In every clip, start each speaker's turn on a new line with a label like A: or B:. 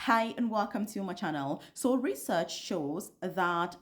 A: Hi and welcome to my channel. So research shows that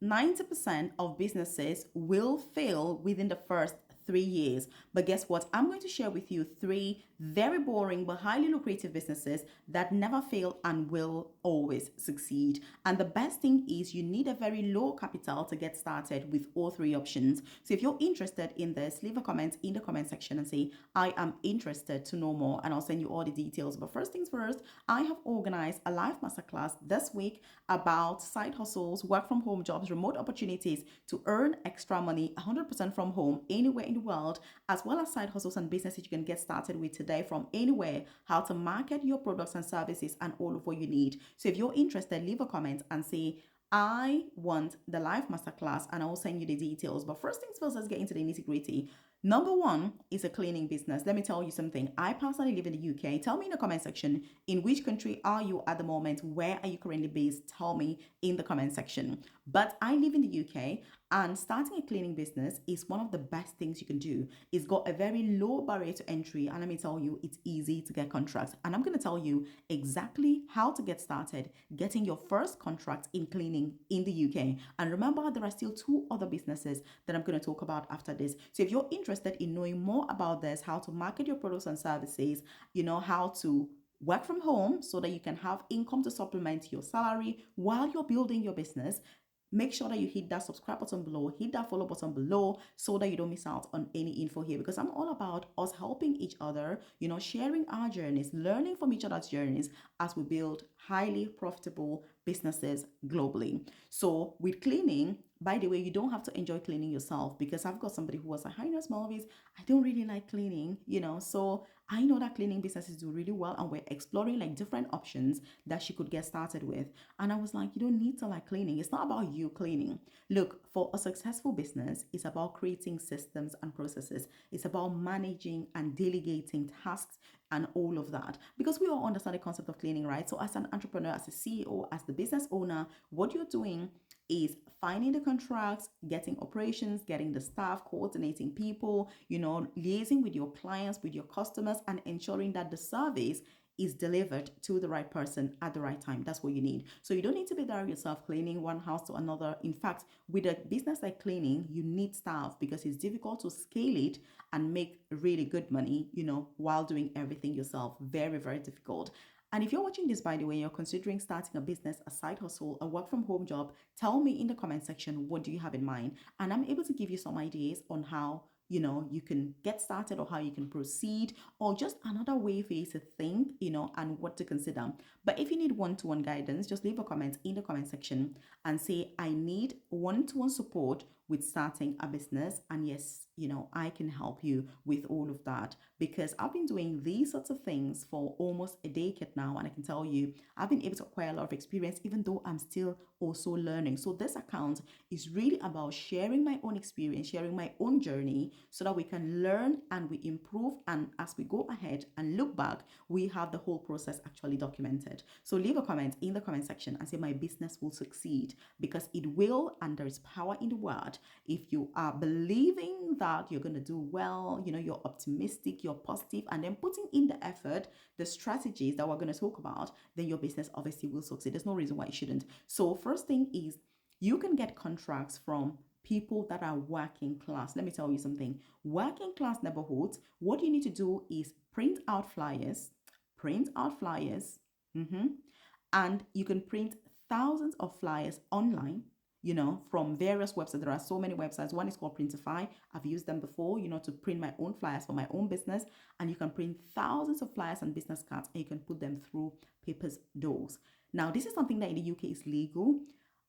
A: 90% of businesses will fail within the first 3 years. But guess what? I'm going to share with you three very boring but highly lucrative businesses that never fail and will always succeed. And the best thing is you need a very low capital to get started with all three options. So if you're interested in this, leave a comment in the comment section and say, I am interested to know more, and I'll send you all the details. But first things first, I have organized a live masterclass this week about side hustles, work from home jobs, remote opportunities to earn extra money 100% from home anywhere in the world, as well as side hustles and businesses you can get started with today from anywhere, how to market your products and services, and all of what you need. So if you're interested, leave a comment and say, I want the live masterclass, and I will send you the details. But first things first, let's get into the nitty gritty. Number one is a cleaning business. Let me tell you something. I personally live in the UK. Tell me in the comment section, in which country are you at the moment? Where are you currently based? Tell me in the comment section. But I live in the UK, and starting a cleaning business is one of the best things you can do. It's got a very low barrier to entry, and let me tell you, it's easy to get contracts. And I'm going to tell you exactly how to get started getting your first contract in cleaning in the UK. And remember, there are still two other businesses that I'm going to talk about after this. So if you're interested in knowing more about this, how to market your products and services, how to work from home so that you can have income to supplement your salary while you're building your business, make sure that you hit that subscribe button below, hit that follow button below so that you don't miss out on any info here, because I'm all about us helping each other, sharing our journeys, learning from each other's journeys as we build highly profitable businesses globally. So with cleaning, by the way, you don't have to enjoy cleaning yourself, because I've got somebody who was like, hi, Nurse Malvis, I don't really like cleaning, so I know that cleaning businesses do really well, and we're exploring like different options that she could get started with. And I was like, you don't need to like cleaning. It's not about you cleaning. Look, for a successful business, it's about creating systems and processes. It's about managing and delegating tasks and all of that. Because we all understand the concept of cleaning, right? So as an entrepreneur, as a CEO, as the business owner, what you're doing is finding the contracts, getting operations, getting the staff, coordinating people, liaising with your clients, with your customers, and ensuring that the service is delivered to the right person at the right time. That's what you need. So you don't need to be there yourself cleaning one house to another. In fact, with a business like cleaning, you need staff, because it's difficult to scale it and make really good money, while doing everything yourself. Very, very difficult. And if you're watching this, by the way, you're considering starting a business, a side hustle, a work from home job, tell me in the comment section, what do you have in mind? And I'm able to give you some ideas on how you can get started, or how you can proceed, or just another way for you to think, and what to consider. But if you need one-to-one guidance, just leave a comment in the comment section and say, I need one-to-one support with starting a business. And yes, I can help you with all of that, because I've been doing these sorts of things for almost a decade now. And I can tell you, I've been able to acquire a lot of experience, even though I'm still also learning. So this account is really about sharing my own experience, sharing my own journey, so that we can learn and we improve. And as we go ahead and look back, we have the whole process actually documented. So leave a comment in the comment section and say, my business will succeed, because it will, and there is power in the word. If you are believing that you're going to do well, you're optimistic, you're positive, and then putting in the effort, the strategies that we're going to talk about, then your business obviously will succeed. There's no reason why it shouldn't. So first thing is, you can get contracts from people that are working class. Let me tell you something. Working class neighborhoods, what you need to do is print out flyers, and you can print thousands of flyers online, from various websites. There are so many websites. One is called Printify. I've used them before, to print my own flyers for my own business. And you can print thousands of flyers and business cards, and you can put them through papers doors. Now, this is something that in the UK is legal.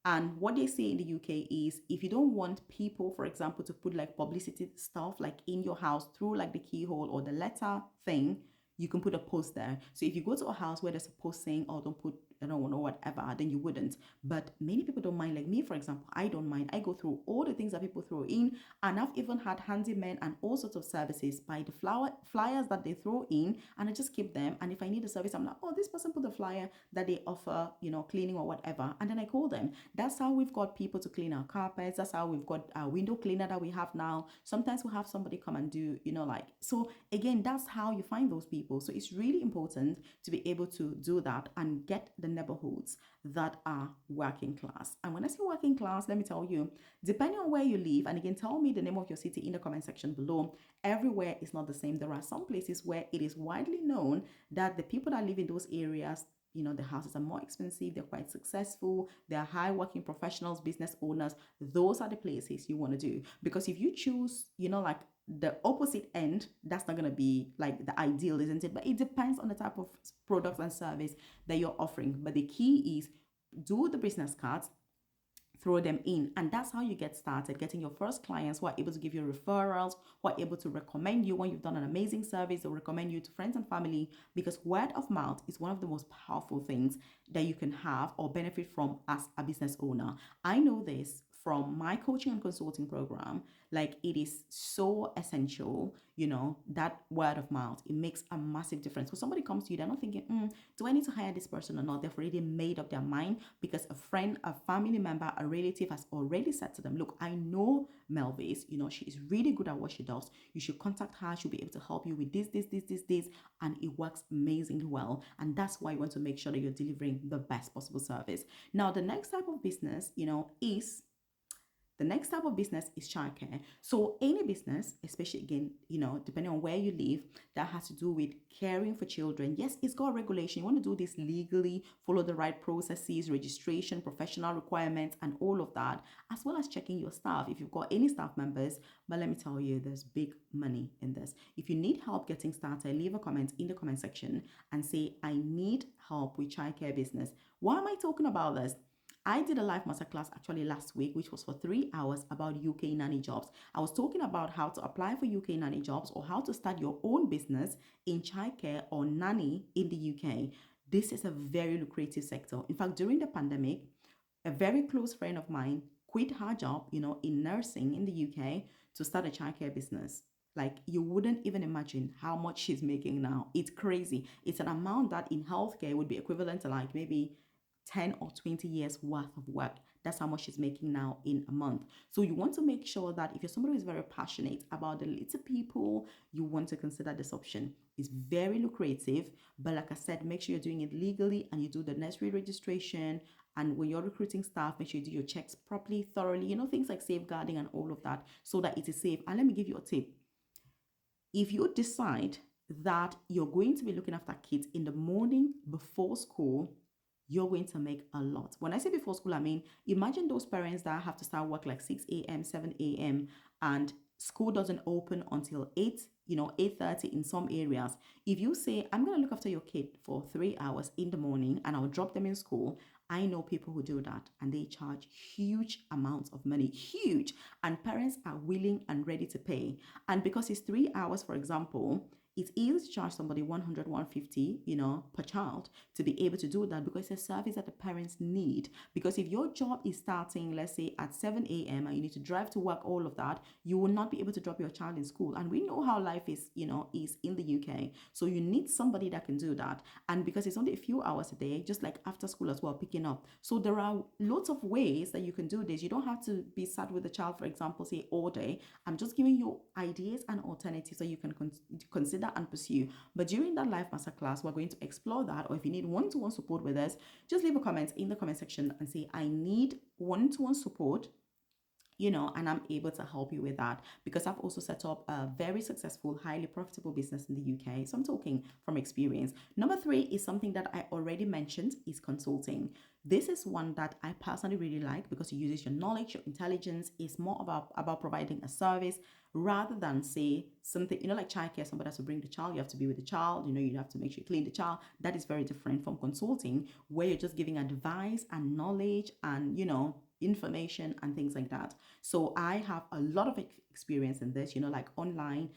A: And what they say in the UK is, if you don't want people, for example, to put like publicity stuff like in your house through like the keyhole or the letter thing, you can put a post there. So if you go to a house where there's a post saying, oh, don't put I don't know, whatever, then you wouldn't. But many people don't mind. Like me, for example, I don't mind. I go through all the things that people throw in, and I've even had handymen and all sorts of services by the flyers that they throw in, and I just keep them. And if I need a service, I'm like, oh, this person put the flyer that they offer, cleaning or whatever, and then I call them. That's how we've got people to clean our carpets. That's how we've got a window cleaner that we have now. Sometimes we have somebody come and do, so again, that's how you find those people. So it's really important to be able to do that and get the neighborhoods that are working class. And when I say working class, let me tell you, depending on where you live, and again, tell me the name of your city in the comment section below. Everywhere is not the same. There are some places where it is widely known that the people that live in those areas, the houses are more expensive, they're quite successful, they're high working professionals, business owners. Those are the places you want to do. Because if you choose, like the opposite end, that's not going to be like the ideal, isn't it? But it depends on the type of products and service that you're offering. But the key is do the business cards, throw them in, and that's how you get started getting your first clients who are able to give you referrals, who are able to recommend you when you've done an amazing service, or recommend you to friends and family, because word of mouth is one of the most powerful things that you can have or benefit from as a business owner. I know this from my coaching and consulting program. Like, it is so essential, that word of mouth. It makes a massive difference. When somebody comes to you, they're not thinking, do I need to hire this person or not? They've already made up their mind because a friend, a family member, a relative has already said to them, look, I know Melvis, she is really good at what she does. You should contact her. She'll be able to help you with this, and it works amazingly well. And that's why you want to make sure that you're delivering the best possible service. Now, the next type of business, is childcare. So any business, especially again, depending on where you live, that has to do with caring for children. Yes, it's got regulation. You want to do this legally, follow the right processes, registration, professional requirements, and all of that, as well as checking your staff if you've got any staff members. But let me tell you, there's big money in this. If you need help getting started, leave a comment in the comment section and say, I need help with childcare business. Why am I talking about this? I did a live masterclass actually last week, which was for 3 hours, about UK nanny jobs. I was talking about how to apply for UK nanny jobs, or how to start your own business in childcare or nanny in the UK. This is a very lucrative sector. In fact, during the pandemic, a very close friend of mine quit her job, in nursing in the UK to start a childcare business. Like, you wouldn't even imagine how much she's making now. It's crazy. It's an amount that in healthcare would be equivalent to like maybe 10 or 20 years worth of work. That's how much she's making now in a month. So you want to make sure that if you're somebody who's very passionate about the little people, you want to consider this option. It's very lucrative, but like I said, make sure you're doing it legally and you do the necessary registration. And when you're recruiting staff, make sure you do your checks properly, thoroughly, things like safeguarding and all of that, so that it is safe. And let me give you a tip. If you decide that you're going to be looking after kids in the morning before school, you're going to make a lot. When I say before school, I mean, imagine those parents that have to start work like 6 a.m., 7 a.m., and school doesn't open until 8, 8:30 in some areas. If you say, I'm going to look after your kid for 3 hours in the morning and I'll drop them in school, I know people who do that, and they charge huge amounts of money, huge, and parents are willing and ready to pay. And because it's 3 hours, for example, it's easy to charge somebody 100, 150, per child, to be able to do that, because it's a service that the parents need. Because if your job is starting, let's say at 7 a.m. and you need to drive to work, all of that, you will not be able to drop your child in school. And we know how life is, is in the UK. So you need somebody that can do that. And because it's only a few hours a day, just like after school as well, picking up. So there are lots of ways that you can do this. You don't have to be sat with the child, for example, say all day. I'm just giving you ideas and alternatives that you can consider and pursue. But during that live masterclass, we're going to explore that. Or if you need one-to-one support with us, just leave a comment in the comment section and say, I need one-to-one support, and I'm able to help you with that, because I've also set up a very successful, highly profitable business in the UK. So I'm talking from experience. Number 3 is something that I already mentioned, is consulting. This is one that I personally really like, because it uses your knowledge, your intelligence. Is more about providing a service rather than say something, like childcare, somebody has to bring the child, you have to be with the child, you have to make sure you clean the child. That is very different from consulting, where you're just giving advice and knowledge and, information and things like that. So I have a lot of experience in this, like online,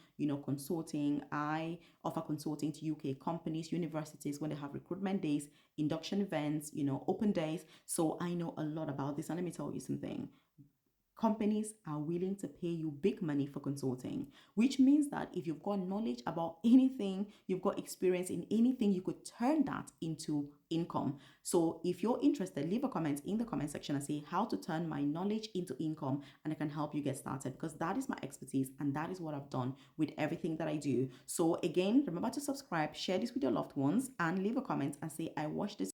A: consulting. I offer consulting to UK companies, universities when they have recruitment days, induction events, open days. So I know a lot about this. And let me tell you something, companies are willing to pay you big money for consulting, which means that if you've got knowledge about anything, you've got experience in anything, you could turn that into income. So if you're interested, leave a comment in the comment section and say how to turn my knowledge into income, and I can help you get started, because that is my expertise and that is what I've done with everything that I do. So again, remember to subscribe, share this with your loved ones, and leave a comment and say I watched this